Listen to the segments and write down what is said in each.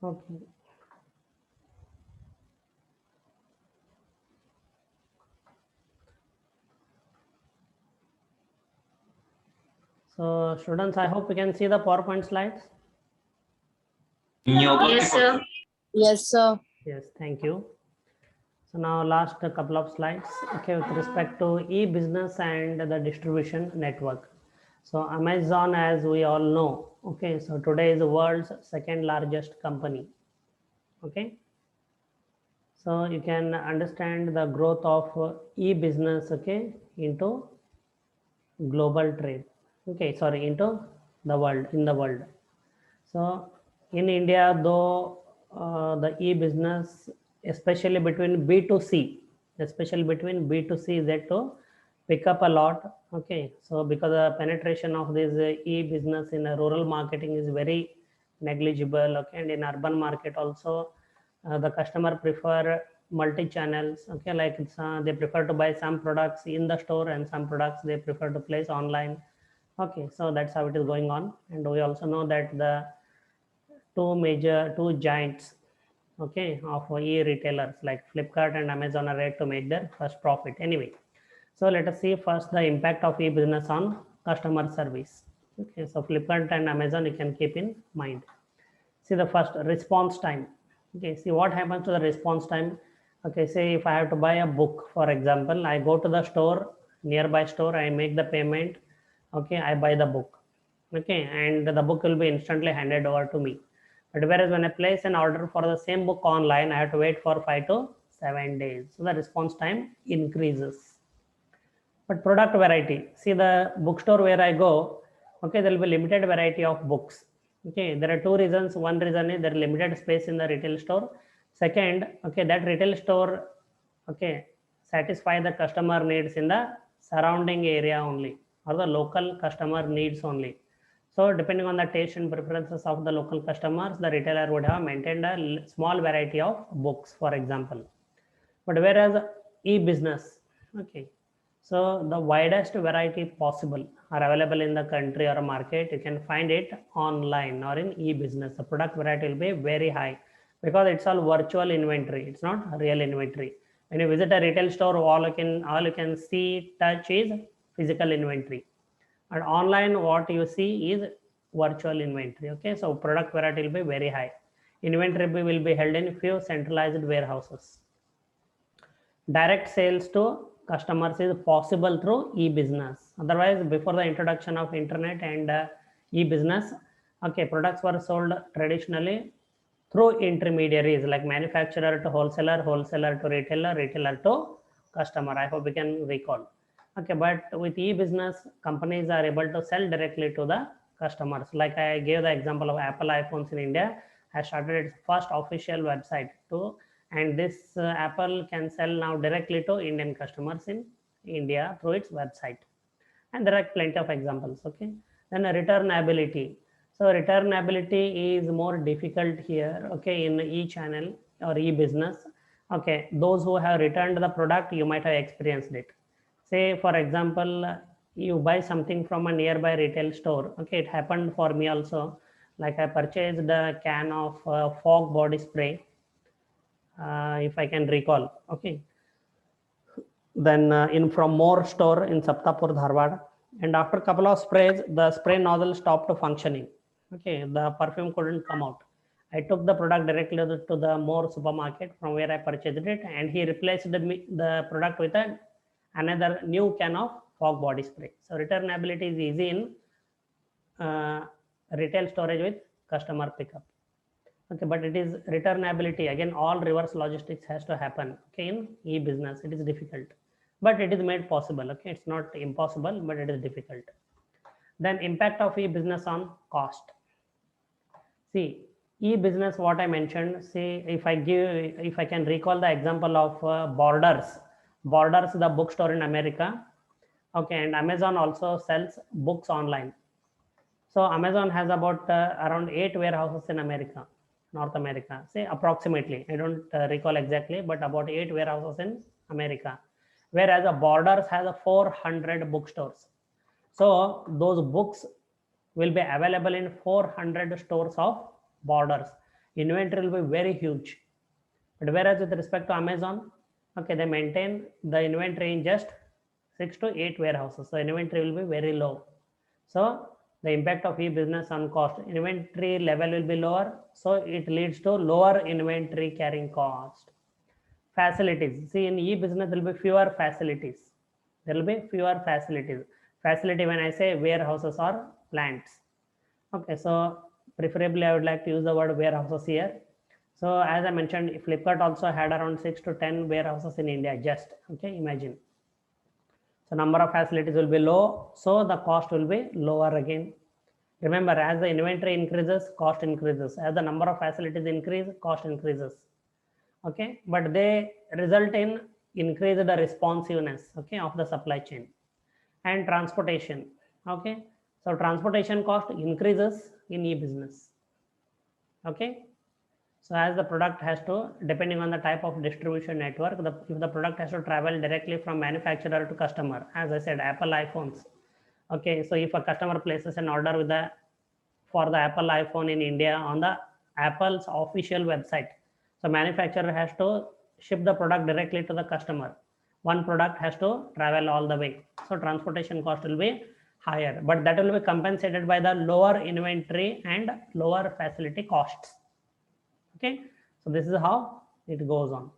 Okay. So students, I hope you can see the PowerPoint slides. Yes, sir. Yes, sir. Yes, thank you. So now last couple of slides, okay, with respect to e-business and the distribution network. So Amazon, as we all know, okay, so today is the world's second largest company, okay. So you can understand the growth of e-business, okay, into global trade, okay, sorry, into the world, in the world. So in India, though the e-business, especially between B2C, especially between B2C, is that to pick up a lot. Okay, so because the penetration of this e-business in a rural marketing is very negligible. Okay, and in urban market also, the customer prefer multi-channels. Okay, like they prefer to buy some products in the store and some products they prefer to place online. Okay, so that's how it is going on. And we also know that the two giants, okay, of e-retailers like Flipkart and Amazon are ready to make their first profit anyway. So let us see first the impact of e-business on customer service. Okay, so Flipkart and Amazon you can keep in mind. See the first, response time. Okay, see what happens to the response time. Okay, say if I have to buy a book, for example, I go to the store, nearby store, I make the payment. Okay, I buy the book. Okay, and the book will be instantly handed over to me. But whereas when I place an order for the same book online, I have to wait for 5 to 7 days. So the response time increases. But product variety, see the bookstore where I go, okay, there will be limited variety of books. Okay, there are two reasons. One reason is there is limited space in the retail store. Second, okay, that retail store, okay, satisfy the customer needs in the surrounding area only, or the local customer needs only. So depending on the taste and preferences of the local customers, the retailer would have maintained a small variety of books, for example. But whereas e-business, okay, so the widest variety possible are available in the country or market. You can find it online or in e-business. The product variety will be very high because it's all virtual inventory, it's not real inventory. When you visit a retail store, all you can see, touch is physical inventory, and online what you see is virtual inventory. Okay, so product variety will be very high. Inventory will be held in few centralized warehouses. Direct sales to customers is possible through e-business. Otherwise, before the introduction of internet and e-business, okay, products were sold traditionally through intermediaries like manufacturer to wholesaler, wholesaler to retailer, retailer to customer. I hope we can recall. Okay, but with e-business, companies are able to sell directly to the customers. Like I gave the example of Apple iPhones in India has started its first official website to, and this Apple can sell now directly to Indian customers in India through its website. And there are plenty of examples. Okay, then returnability. So returnability is more difficult here, okay, in e-channel or e-business. Okay, those who have returned the product, you might have experienced it. Say for example, you buy something from a nearby retail store. Okay, it happened for me also. Like I purchased a can of fog body spray, if I can recall. Okay, then in from more store in Saptapur, Dharwad, and after a couple of sprays, the spray nozzle stopped functioning. Okay, the perfume couldn't come out. I took the product directly to the More supermarket from where I purchased it, and he replaced the product with another new can of fog body spray. So returnability is easy in retail storage with customer pickup. Okay, but it is returnability, again all reverse logistics has to happen. Okay, in e-business it is difficult, but it is made possible. Okay, it's not impossible, but it is difficult. Then impact of e-business on cost. See, e-business, what I mentioned, see, if I can recall the example of Borders, the bookstore in America. Okay, and Amazon also sells books online. So Amazon has about around 8 warehouses in America, North America, say approximately. I don't recall exactly, but about 8 warehouses in America. Whereas a Borders has a 400 bookstores. So those books will be available in 400 stores of Borders. inventory will be very huge. But whereas with respect to Amazon, okay, they maintain the inventory in just 6 to 8 warehouses. So inventory will be very low. So the impact of e-business on cost, inventory level will be lower. So it leads to lower inventory carrying cost. Facilities. See, in e-business there will be fewer facilities. There will be fewer facilities. Facility, when I say warehouses or plants. Okay, so preferably I would like to use the word warehouses here. So as I mentioned, Flipkart also had around 6 to 10 warehouses in India, just, okay, imagine. So number of facilities will be low, so the cost will be lower again. Remember, as the inventory increases, cost increases. As the number of facilities increase, cost increases. Okay, but they result in increased responsiveness, okay, of the supply chain. And transportation, okay. So transportation cost increases in e-business, okay. So as the product has to, depending on the type of distribution network, if the product has to travel directly from manufacturer to customer, as I said, Apple iPhones. Okay, so if a customer places an order with the for the Apple iPhone in India on the Apple's official website, so manufacturer has to ship the product directly to the customer. One product has to travel all the way. So transportation cost will be higher, but that will be compensated by the lower inventory and lower facility costs. Okay, so this is how it goes on.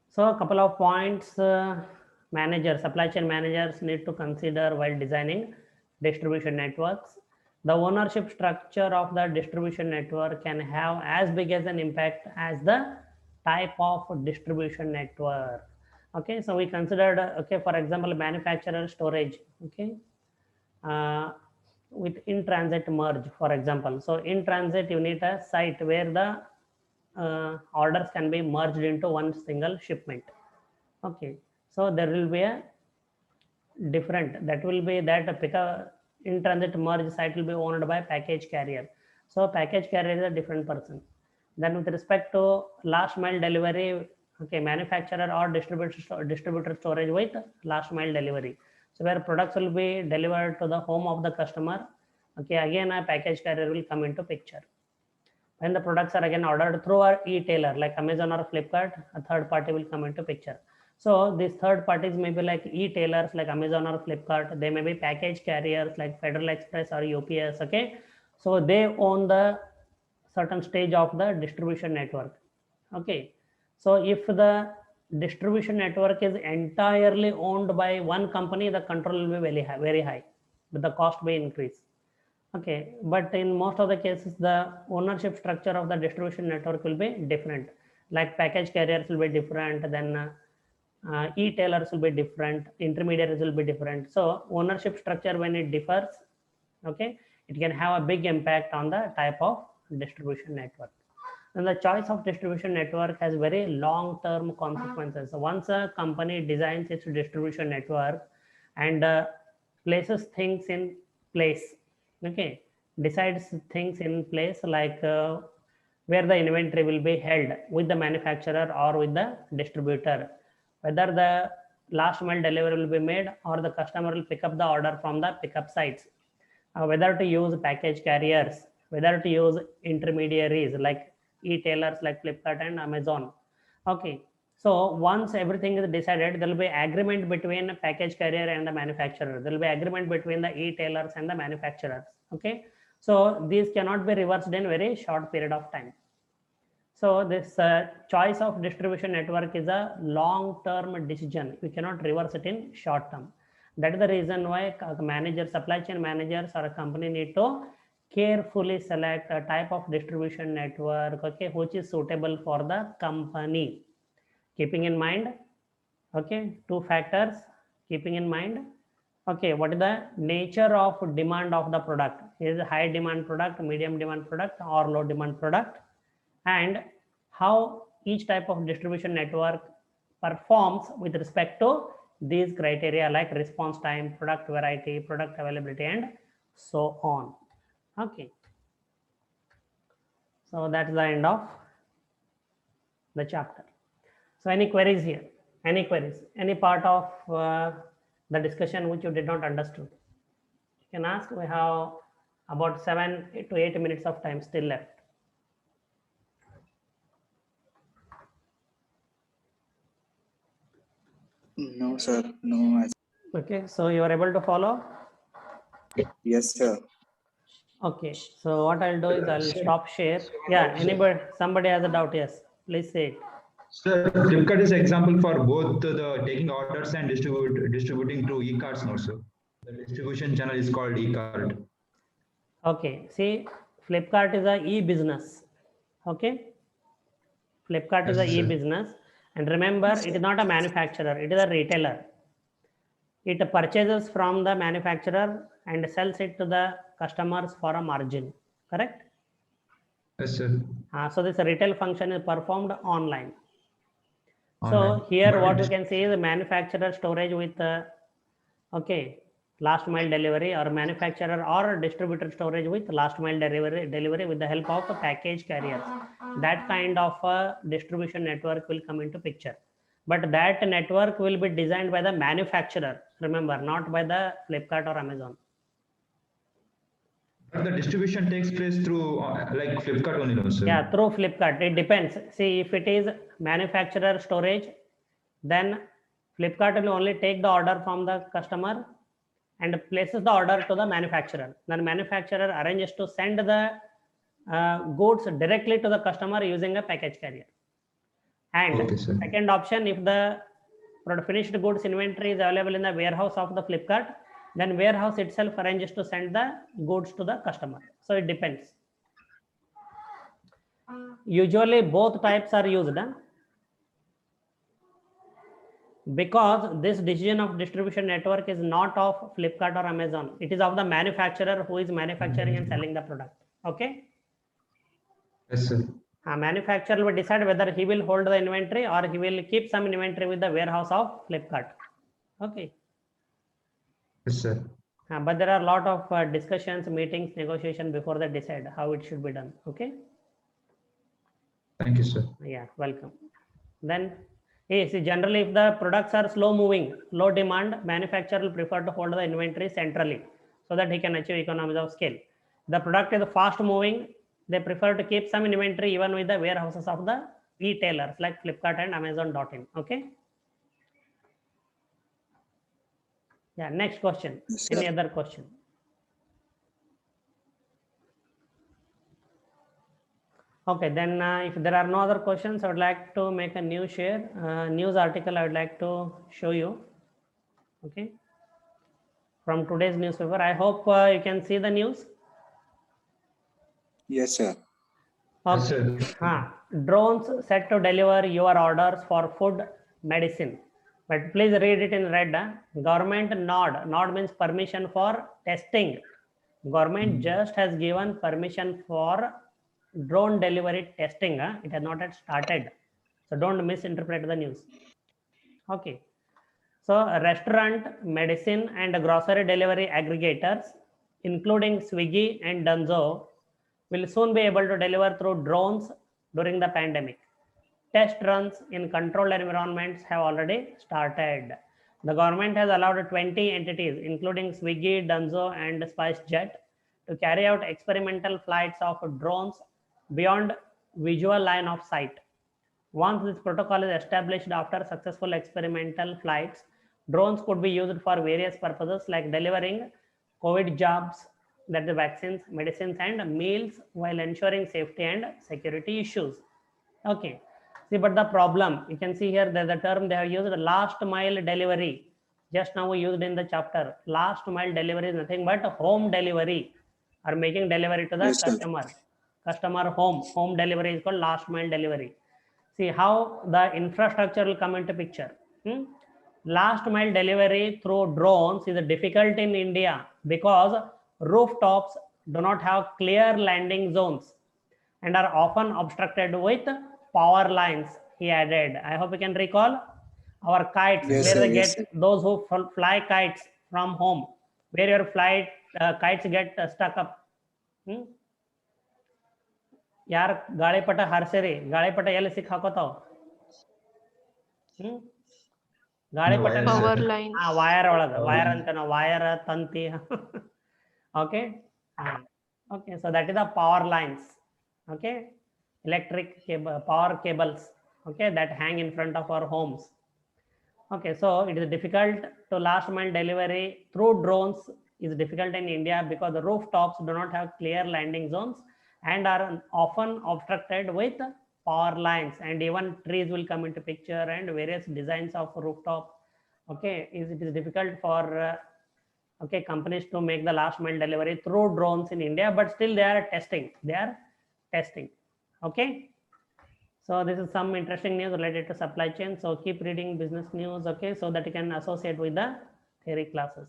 So a couple of points supply chain managers need to consider while designing distribution networks. The ownership structure of the distribution network can have as big as an impact as the type of distribution network. Okay, so we considered, okay, for example, manufacturer storage, okay, with in-transit merge, for example. So in transit, you need a site where the orders can be merged into one single shipment. Okay, so there will be a different, that will be that a pickup in transit merge site will be owned by package carrier. So package carrier is a different person. Then with respect to last mile delivery, okay, manufacturer or distributor storage with last mile delivery. So where products will be delivered to the home of the customer, okay, again a package carrier will come into picture. When the products are again ordered through our e-tailer like Amazon or Flipkart, a third party will come into picture. So these third parties may be like e-tailers like Amazon or Flipkart. They may be package carriers like Federal Express or UPS. Okay, so they own the certain stage of the distribution network. Okay, so if the distribution network is entirely owned by one company, the control will be very high, but the cost may increase. Okay, but in most of the cases, the ownership structure of the distribution network will be different. Like package carriers will be different, then e-tailers will be different, intermediaries will be different. So ownership structure, when it differs, okay, it can have a big impact on the type of distribution network. And the choice of distribution network has very long-term consequences. So once a company designs its distribution network and places things in place, okay, decides things in place like where the inventory will be held with the manufacturer or with the distributor, whether the last mile delivery will be made or the customer will pick up the order from the pickup sites, whether to use package carriers, whether to use intermediaries like e-tailers like Flipkart and Amazon. Okay, so once everything is decided, there will be agreement between the package carrier and the manufacturer. There will be agreement between the e-tailers and the manufacturers. Okay, so these cannot be reversed in very short period of time. So this choice of distribution network is a long-term decision. We cannot reverse it in short term. That is the reason why managers, supply chain managers or a company need to carefully select a type of distribution network, okay, which is suitable for the company. Keeping in mind, okay, two factors, keeping in mind, okay, what is the nature of demand of the product? Is it high demand product, medium demand product, or low demand product? And how each type of distribution network performs with respect to these criteria like response time, product variety, product availability, and so on. Okay, so that's the end of the chapter. So any queries here? Any queries? Any part of the discussion which you did not understood? You can ask. We have About 7 to 8 minutes of time still left. No, sir. No. Okay, so you are able to follow? Yes, sir. Okay, so what I'll do is I'll stop share. Yeah, anybody, somebody has a doubt? Yes, please say it. Sir, Flipkart is example for both the taking orders and distributing through e-cards now, sir. The distribution channel is called e-card. Okay, see, Flipkart is a e-business. Okay, Flipkart is a Yes, sir. e-business, and remember, it is not a manufacturer; it is a retailer. It purchases from the manufacturer and sells it to the customers for a margin. Correct? Yes, sir. So this retail function is performed online. So Online. here But what we it's- can see is the manufacturer storage with okay, last mile delivery, or manufacturer or distributor storage with last mile delivery with the help of a package carriers. That kind of a distribution network will come into picture. But that network will be designed by the manufacturer, remember, not by the Flipkart or Amazon. But the distribution takes place through like Flipkart only, no, sir. Yeah, through Flipkart. It depends. See, if it is manufacturer storage, then Flipkart will only take the order from the customer and places the order to the manufacturer. Then manufacturer arranges to send the goods directly to the customer using a package carrier. And Okay, sir. second option, if the finished goods inventory is available in the warehouse of the Flipkart, then warehouse itself arranges to send the goods to the customer. So it depends. Usually both types are used because this decision of distribution network is not of Flipkart or Amazon. It is of the manufacturer who is manufacturing and selling the product. Okay. Yes, sir. A manufacturer will decide whether he will hold the inventory or he will keep some inventory with the warehouse of Flipkart. Okay. Yes, sir. But there are a lot of discussions, meetings, negotiation before they decide how it should be done. Okay. Thank you, sir. Yeah, welcome. Then, see, generally, if the products are slow moving, low demand, manufacturer will prefer to hold the inventory centrally so that he can achieve economies of scale. The product is fast moving, they prefer to keep some inventory even with the warehouses of the retailers like Flipkart and Amazon.in. Okay. Yeah, next question. Yes, Any sir. other question? Okay, then if there are no other questions, I would like to make a new news article I would like to show you. Okay. From today's newspaper. I hope you can see the news. Yes, sir. Okay. Yes, sir. Drones set to deliver your orders for food, medicine. But please read it in red. Government nod. Nod means permission for testing. Government just has given permission for drone delivery testing. It has not yet started. So don't misinterpret the news. Okay. So restaurant, medicine, and grocery delivery aggregators, including Swiggy and Dunzo, will soon be able to deliver through drones during the pandemic. Test runs in controlled environments have already started. The government has allowed 20 entities, including Swiggy, Dunzo, and SpiceJet, to carry out experimental flights of drones beyond visual line of sight. Once this protocol is established after successful experimental flights, drones could be used for various purposes like delivering COVID jobs, that the vaccines, medicines, and meals while ensuring safety and security issues. Okay. See, but the problem, you can see here that the term they have used, last mile delivery. Just now we used in the chapter. Last mile delivery is nothing but home delivery or making delivery to the Yes, sir. customer. Customer home delivery is called last mile delivery. See how the infrastructure will come into picture. Last mile delivery through drones is difficult in India because rooftops do not have clear landing zones and are often obstructed with power lines, he added. I hope you can recall our kites, Yes, where sir. they Yes, get sir. those who fly kites from home, where your flight kites get stuck up. ಯಾರು ಗಾಳಿಪಟ ಹಾರಿಸಿರಿ ಗಾಳಿಪಟ ಎಲ್ಲಿ ಸಿಕ್ ಹಾಕೋತಾವ ಗಾಳಿಪಟ wire, sir. Power lines. Wire ಒಳಗ Power wire line. ಅಂತ ನಾವು wire ತಂತಿ okay Okay, so that is the power lines. Okay, electric cable, power cables. Okay, that hang in front of our homes. Okay, so it is difficult to last mile delivery through drones is difficult in India because the rooftops do not have clear landing zones and are often obstructed with power lines, and even trees will come into picture and various designs of rooftop. Okay, it is difficult for okay companies to make the last mile delivery through drones in India, but still they are testing. Okay. So this is some interesting news related to supply chain. So keep reading business news, okay, so that you can associate with the theory classes.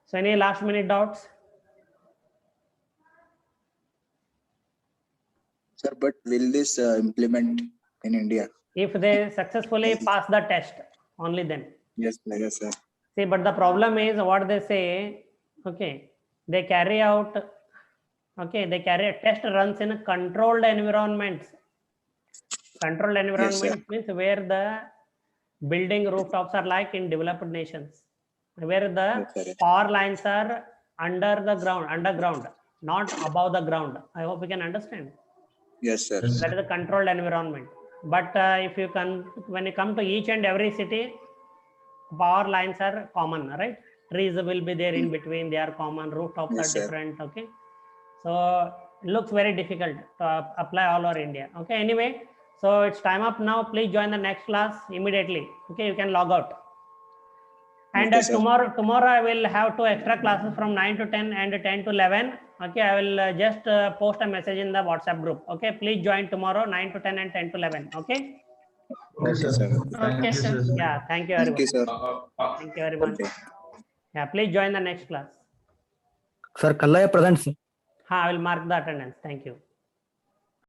So any last minute doubts? Sir, but will this implement in India? If they successfully pass the test, only then. Yes, sir. See, but the problem is what they say, okay, they carry out, okay, they carry test runs in controlled environments. Controlled environments means where the building rooftops are like in developed nations, where the power lines are underground, not above the ground. I hope you can understand. Yes, sir. That is a controlled environment. But if you can, when you come to each and every city, power lines are common, right? Trees will be there in between, they are common, rooftops Yes, are sir. different, okay? So it looks very difficult to apply all over India. Okay, anyway, so it's time up now. Please join the next class immediately. Okay, you can log out. And Okay, sir. tomorrow I will have 2 extra classes from 9 to 10 and 10 to 11. Okay, I will just post a message in the WhatsApp group. Okay, please join tomorrow 9 to 10 and 10 to 11. Okay. Okay, sir. Thank Okay, you, sir. sir. Yeah, thank you Thank everyone. you, sir. Thank you very much. Okay. Yeah, please join the next class. Sir, Kallaya presents. I will mark the attendance. Thank you.